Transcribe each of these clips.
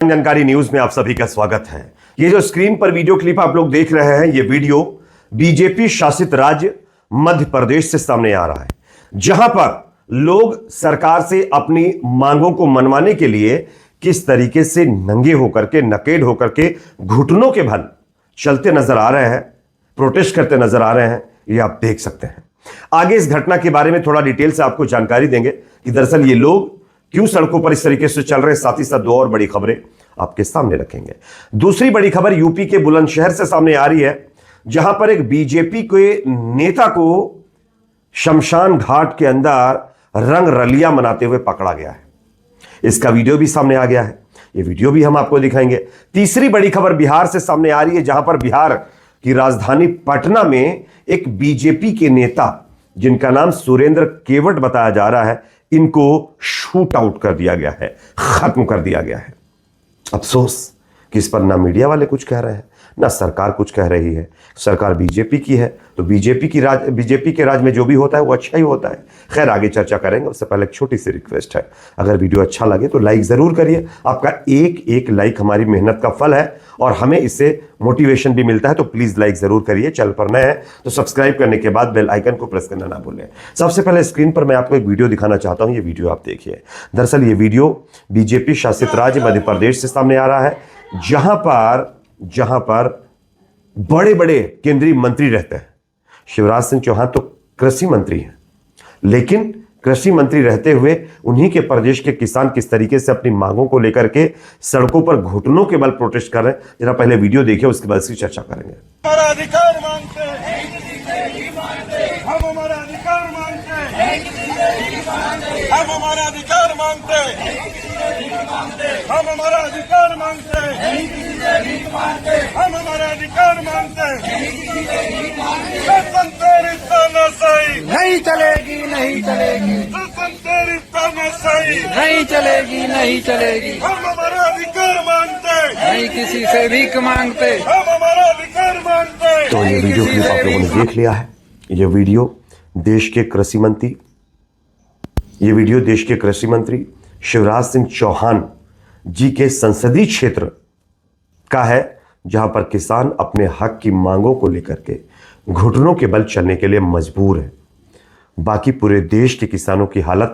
जानकारी न्यूज में आप सभी का स्वागत है। ये जो स्क्रीन पर वीडियो क्लिप आप लोग देख रहे हैं, ये वीडियो बीजेपी शासित राज्य मध्य प्रदेश से सामने आ रहा है, जहां पर लोग सरकार से अपनी मांगों को मनवाने के लिए किस तरीके से नंगे होकर के, नकेड़ होकर के, घुटनों के बल चलते नजर आ रहे हैं, प्रोटेस्ट करते नजर आ रहे हैं। ये आप देख सकते हैं। आगे इस घटना के बारे में थोड़ा डिटेल से आपको जानकारी देंगे कि दरअसल ये लोग क्यों सड़कों पर इस तरीके से चल रहे हैं। साथ ही साथ दो और बड़ी खबरें आपके सामने रखेंगे। दूसरी बड़ी खबर यूपी के बुलंदशहर से सामने आ रही है, जहां पर एक बीजेपी के नेता को शमशान घाट के अंदर रंग रलिया मनाते हुए पकड़ा गया है। इसका वीडियो भी सामने आ गया है, ये वीडियो भी हम आपको दिखाएंगे। तीसरी बड़ी खबर बिहार से सामने आ रही है, जहां पर बिहार की राजधानी पटना में एक बीजेपी के नेता, जिनका नाम सुरेंद्र केवट बताया जा रहा है, इनको शूट आउट कर दिया गया है, खत्म कर दिया गया है। अफसोस कि इस पर ना मीडिया वाले कुछ कह रहे हैं, ना सरकार कुछ कह रही है। सरकार बीजेपी की है तो बीजेपी के राज में जो भी होता है वो अच्छा ही होता है। खैर, आगे चर्चा करेंगे, उससे पहले एक छोटी सी रिक्वेस्ट है, अगर वीडियो अच्छा लगे तो लाइक जरूर करिए। आपका एक एक लाइक हमारी मेहनत का फल है और हमें इससे मोटिवेशन भी मिलता है, तो प्लीज लाइक जरूर करिए। चैनल पर नए हैं तो सब्सक्राइब करने के बाद बेल आइकन को प्रेस करना ना भूलें। सबसे पहले स्क्रीन पर मैं आपको एक वीडियो दिखाना चाहता हूं, ये वीडियो आप देखिए। दरअसल ये वीडियो बीजेपी शासित राज्य मध्य प्रदेश से सामने आ रहा है, जहां पर बड़े बड़े केंद्रीय मंत्री रहते हैं। शिवराज सिंह चौहान तो कृषि मंत्री हैं, लेकिन कृषि मंत्री रहते हुए उन्हीं के प्रदेश के किसान किस तरीके से अपनी मांगों को लेकर के सड़कों पर घुटनों के बल प्रोटेस्ट कर रहे हैं, जरा पहले वीडियो देखिए, उसके बाद इसकी चर्चा करेंगे। हमारा अधिकार मांगते हैं, हम हमारा अधिकार मांगते हैं, हम हमारा अधिकार मांगते हैं, हम हमारा अधिकार मांगते हैं, हम हमारा अधिकार मांगते हैं। तेरी तानाशाही नहीं चलेगी, नहीं चलेगी, तेरी तानाशाही नहीं चलेगी, नहीं चलेगी। हम हमारा अधिकार मांगते हैं, नहीं किसी से भीख मांगते। हम हमारा अधिकार मांगते हैं। तो ये वीडियो क्लिप आप लोगों ने देख लिया है। ये वीडियो देश के कृषि मंत्री शिवराज सिंह चौहान जी के संसदीय क्षेत्र का है, जहां पर किसान अपने हक की मांगों को लेकर के घुटनों के बल चलने के लिए मजबूर है। बाकी पूरे देश के किसानों की हालत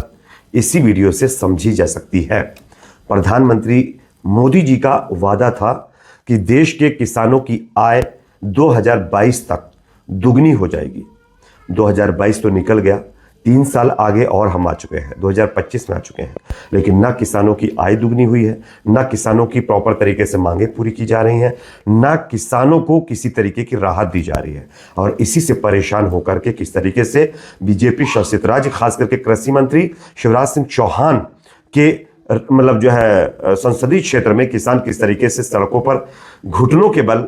इसी वीडियो से समझी जा सकती है। प्रधानमंत्री मोदी जी का वादा था कि देश के किसानों की आय 2022 तक दुगनी हो जाएगी। 2022 तो निकल गया, 3 साल आगे और हम आ चुके हैं, 2025 में आ चुके हैं, लेकिन ना किसानों की आय दुगनी हुई है, ना किसानों की प्रॉपर तरीके से मांगे पूरी की जा रही हैं, ना किसानों को किसी तरीके की राहत दी जा रही है। और इसी से परेशान होकर के किस तरीके से बीजेपी शासित राज्य, खास करके कृषि मंत्री शिवराज सिंह चौहान के मतलब जो है संसदीय क्षेत्र में किसान किस तरीके से सड़कों पर घुटनों के बल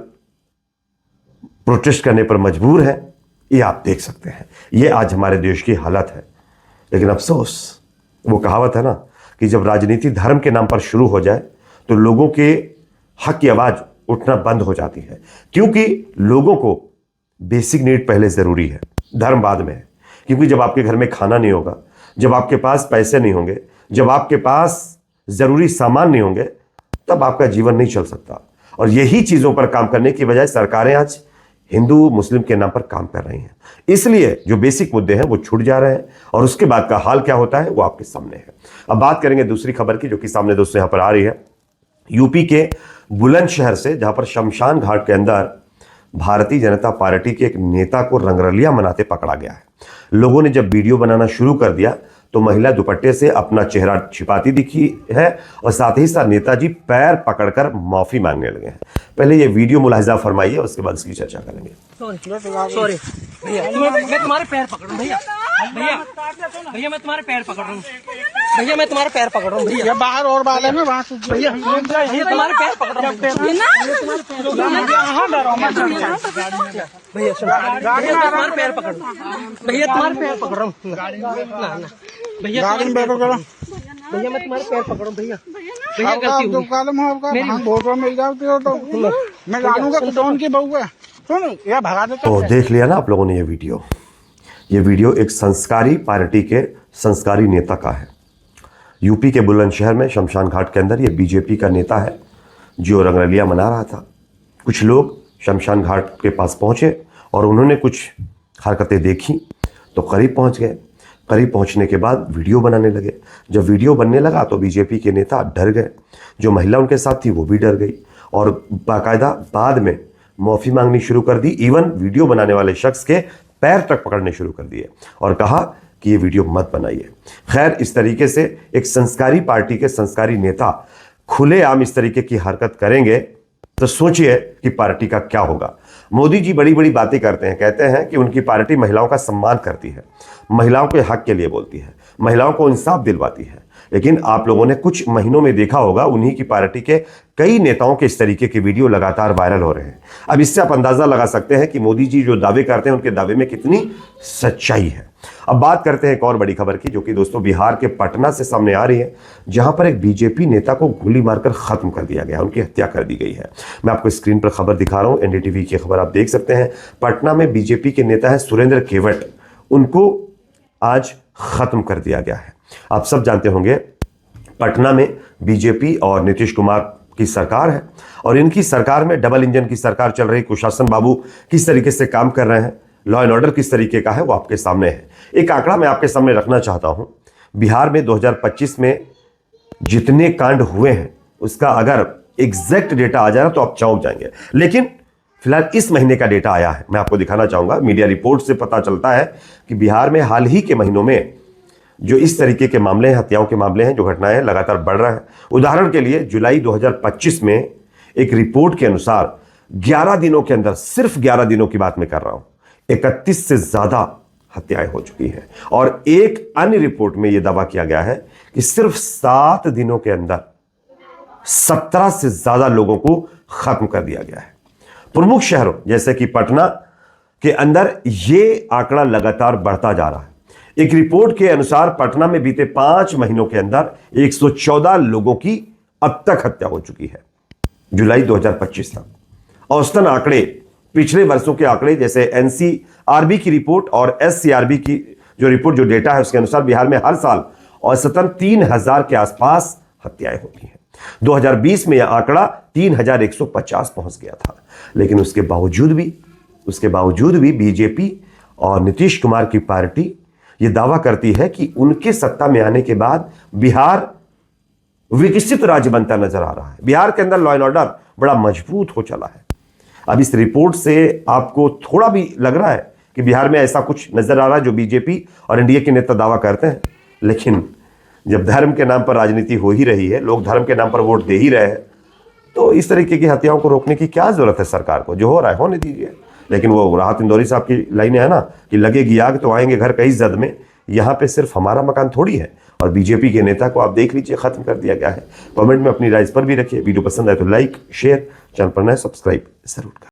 प्रोटेस्ट करने पर मजबूर है, ये आप देख सकते हैं। ये आज हमारे देश की हालत है। लेकिन अफसोस, वो कहावत है ना कि जब राजनीति धर्म के नाम पर शुरू हो जाए तो लोगों के हक की आवाज उठना बंद हो जाती है, क्योंकि लोगों को बेसिक नीड पहले जरूरी है, धर्म बाद में है। क्योंकि जब आपके घर में खाना नहीं होगा, जब आपके पास पैसे नहीं होंगे, जब आपके पास जरूरी सामान नहीं होंगे, तब आपका जीवन नहीं चल सकता। और यही चीजों पर काम करने की बजाय सरकारें आज हिंदू मुस्लिम के नाम पर काम कर रही हैं। इसलिए जो बेसिक मुद्दे हैं वो छूट जा रहे हैं, और उसके बाद का हाल क्या होता है वो आपके सामने है। अब बात करेंगे दूसरी खबर की, जो कि सामने दोस्तों यहां पर आ रही है, यूपी के बुलंदशहर से, जहां पर शमशान घाट के अंदर भारतीय जनता पार्टी के एक नेता को रंगरलिया मनाते पकड़ा गया है। लोगों ने जब वीडियो बनाना शुरू कर दिया तो महिला दुपट्टे से अपना चेहरा छिपाती दिखी है, और साथ ही साथ नेताजी पैर पकड़कर माफी मांगने लगे हैं। पहले ये वीडियो मुलाहिजा फरमाइए, उसके बाद इसकी चर्चा करेंगे। सॉरी भैया, मैं तुम्हारे पैर पकड़ रहा हूँ भैया, भैया मैं तुम्हारे पैर पकड़ रहा हूँ भैया, मैं तुम्हारे पैर पकड़ रहा हूँ भैया, बाहर और वाले में वहाँ भैया तुम्हारे पैर पकड़ रहा हूँ भैया, तुम्हारे पैर पकड़ भैया, तुम्हारे पैर पकड़ रहा हूँ ना भैया, भैया मैं तुम्हारे पैर पकड़ रहा हूँ भैया, भैया गलती हो मिल जाओ तो मैं जानूंगा कौन की बहू है। सुन या भगा दे। तो देख लिया ना आप लोगों ने ये वीडियो एक संस्कारी पार्टी के संस्कारी नेता का है। यूपी के बुलंदशहर में शमशान घाट के अंदर ये बीजेपी का नेता है, जो रंगरलिया मना रहा था। कुछ लोग शमशान घाट के पास पहुंचे और उन्होंने कुछ हरकतें देखी तो करीब पहुंच गए। करीब पहुंचने के बाद वीडियो बनाने लगे। जब वीडियो बनने लगा तो बीजेपी के नेता डर गए। जो महिला उनके साथ थी वो भी डर गई और बाकायदा बाद में माफ़ी मांगनी शुरू कर दी। इवन वीडियो बनाने वाले शख्स के पैर तक पकड़ने शुरू कर दिए और कहा कि ये वीडियो मत बनाइए। खैर, इस तरीके से एक संस्कारी पार्टी के संस्कारी नेता खुलेआम इस तरीके की हरकत करेंगे तो सोचिए कि पार्टी का क्या होगा। मोदी जी बड़ी बड़ी बातें करते हैं, कहते हैं कि उनकी पार्टी महिलाओं का सम्मान करती है, महिलाओं के हक के लिए बोलती है, महिलाओं को इंसाफ दिलवाती है। लेकिन आप लोगों ने कुछ महीनों में देखा होगा उन्हीं की पार्टी के कई नेताओं के इस तरीके के वीडियो लगातार वायरल हो रहे हैं। अब इससे आप अंदाजा लगा सकते हैं कि मोदी जी जो दावे करते हैं उनके दावे में कितनी सच्चाई है। अब बात करते हैं एक और बड़ी खबर की, जो कि दोस्तों बिहार के पटना से सामने आ रही है, जहां पर एक बीजेपी नेता को गोली मारकर खत्म कर दिया गया, उनकी हत्या कर दी गई है। मैं आपको स्क्रीन पर खबर दिखा रहा हूं, एनडीटीवी की खबर आप देख सकते हैं। पटना में बीजेपी के नेता है सुरेंद्र केवट, उनको आज खत्म कर दिया गया है। आप सब जानते होंगे पटना में बीजेपी और नीतीश कुमार की सरकार है और इनकी सरकार में डबल इंजन की सरकार चल रही। कुशासन बाबू किस तरीके से काम कर रहे हैं, लॉ एंड ऑर्डर किस तरीके का है, वो आपके सामने है। एक आंकड़ा मैं आपके सामने रखना चाहता हूं। बिहार में 2025 में जितने कांड हुए हैं उसका अगर एग्जैक्ट डेटा आ जाए तो आप चौंक जाएंगे। लेकिन फिलहाल इस महीने का डेटा आया है, मैं आपको दिखाना चाहूंगा। मीडिया रिपोर्ट से पता चलता है कि बिहार में हाल ही के महीनों में जो इस तरीके के मामले हैं, हत्याओं के मामले हैं, जो घटनाएं हैं, लगातार बढ़ रहा है। उदाहरण के लिए जुलाई 2025 में एक रिपोर्ट के अनुसार 11 दिनों के अंदर, सिर्फ 11 दिनों की बात मैं कर रहा हूं, 31 से ज्यादा हत्याएं हो चुकी हैं। और एक अन्य रिपोर्ट में यह दावा किया गया है कि सिर्फ 7 दिनों के अंदर 17 से ज्यादा लोगों को खत्म कर दिया गया है। प्रमुख शहरों जैसे कि पटना के अंदर यह आंकड़ा लगातार बढ़ता जा रहा है। एक रिपोर्ट के अनुसार पटना में बीते 5 महीनों के अंदर 114 लोगों की अब तक हत्या हो चुकी है, जुलाई 2025 तक। औसतन आंकड़े, पिछले वर्षों के आंकड़े जैसे एनसीआरबी की रिपोर्ट और एससीआरबी की जो रिपोर्ट, जो डेटा है, उसके अनुसार बिहार में हर साल औसतन 3000 के आसपास हत्याएं होती हैं। 2020 में यह आंकड़ा 3150 पहुंच गया था। लेकिन उसके बावजूद भी बीजेपी और नीतीश कुमार की पार्टी यह दावा करती है कि उनके सत्ता में आने के बाद बिहार विकसित राज्य बनता नजर आ रहा है। बिहार के अंदर लॉ एंड ऑर्डर बड़ा मजबूत हो चला है। अब इस रिपोर्ट से आपको थोड़ा भी लग रहा है कि बिहार में ऐसा कुछ नजर आ रहा है जो बीजेपी और एनडीए के नेता दावा करते हैं। लेकिन जब धर्म के नाम पर राजनीति हो ही रही है, लोग धर्म के नाम पर वोट दे ही रहे हैं, तो इस तरीके की हत्याओं को रोकने की क्या जरूरत है सरकार को? जो हो रहा है होने दीजिए। लेकिन वो राहत इंदौरी साहब की लाइनें है ना कि लगेगी आग तो आएंगे घर कई जद में। यहाँ पे सिर्फ हमारा मकान थोड़ी है। और बीजेपी के नेता को आप देख लीजिए, खत्म कर दिया गया है। कमेंट में अपनी राय इस पर भी रखिए। वीडियो पसंद आए तो लाइक, शेयर, चैनल पर नए सब्सक्राइब जरूर करें।